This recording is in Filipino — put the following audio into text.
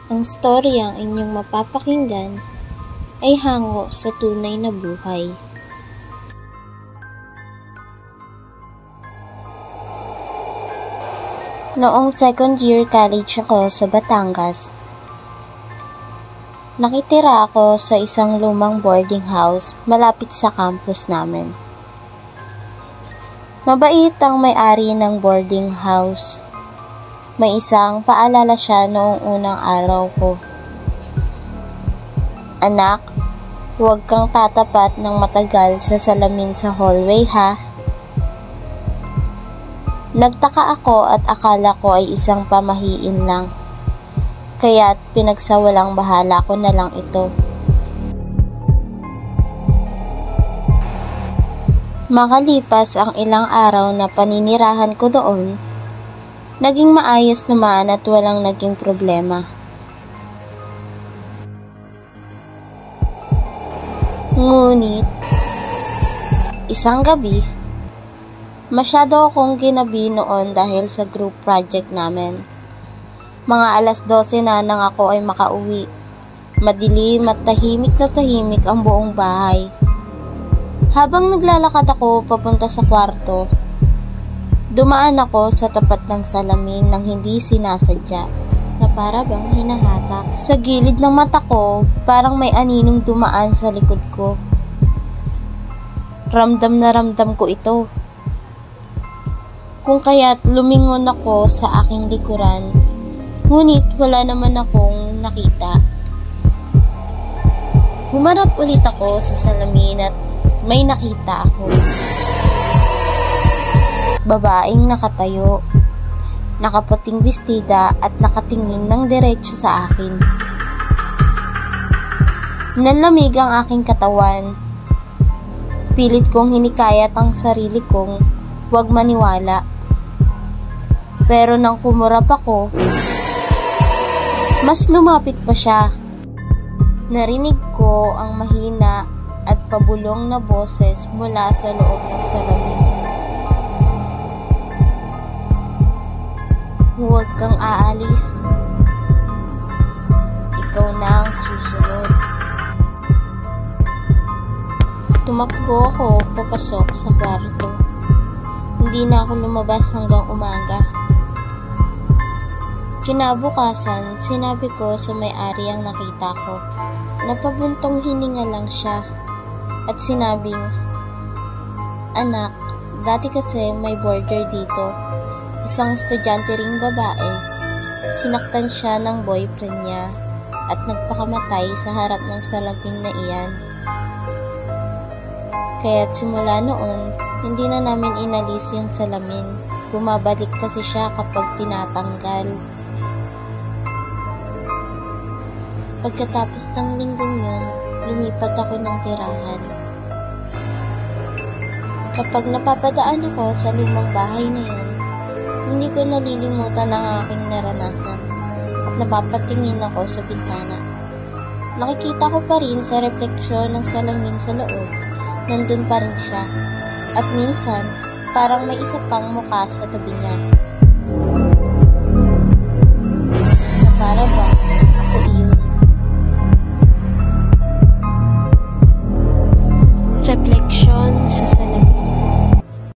Ang storyang inyong mapapakinggan ay hango sa tunay na buhay. Noong second year college ako sa Batangas, nakitira ako sa isang lumang boarding house malapit sa campus namin. Mabait ang may-ari ng boarding house. May isang paalala siya noong unang araw ko. Anak, huwag kang tatapat ng matagal sa salamin sa hallway ha. Nagtaka ako at akala ko ay isang pamahiin lang. Kaya't pinagsawalang bahala ko na lang ito. Makalipas ang ilang araw na paninirahan ko doon, naging maayos naman at walang naging problema. Ngunit, isang gabi, masyado akong ginabi noon dahil sa group project namin. Mga 12:00 na nang ako ay makauwi. Madilim at tahimik na tahimik ang buong bahay. Habang naglalakad ako papunta sa kwarto, dumaan ako sa tapat ng salamin nang hindi sinasadya, na para bang hinahatak. Sa gilid ng mata ko, parang may aninong dumaan sa likod ko. Ramdam na ramdam ko ito. Kung kaya't lumingon ako sa aking likuran, ngunit wala naman akong nakita. Humarap ulit ako sa salamin at may nakita ako. Babaeng nakatayo, nakaputing bestida at nakatingin ng diretso sa akin. Nanlamig ang aking katawan. Pilit kong hinikayat ang sarili kong huwag maniwala. Pero nang kumurap ako, mas lumapit pa siya. Narinig ko ang mahina at pabulong na boses mula sa loob ng salamin. Huwag kang aalis. Ikaw na ang susunod. Tumakbo ako papasok sa kwarto. Hindi na ako lumabas hanggang umaga. Kinabukasan, sinabi ko sa may-ari ang nakita ko. Napabuntong hininga lang siya at sinabing, "Anak, dati kasi may boarder dito. Isang estudyante ring babae. Sinaktan siya ng boyfriend niya at nagpakamatay sa harap ng salamin na iyan. Kaya't simula noon, hindi na namin inalis yung salamin. Bumabalik kasi siya kapag tinatanggal." Pagkatapos ng linggong yun, lumipat ako ng tirahan. Kapag napapadaan ako sa lumang bahay na yun, hindi ko nalilimutan ang aking naranasan at napapatingin ako sa bintana. Nakikita ko pa rin sa refleksyon ng salamin sa loob, nandun pa rin siya. At minsan, parang may isa pang mukha sa tabi niya.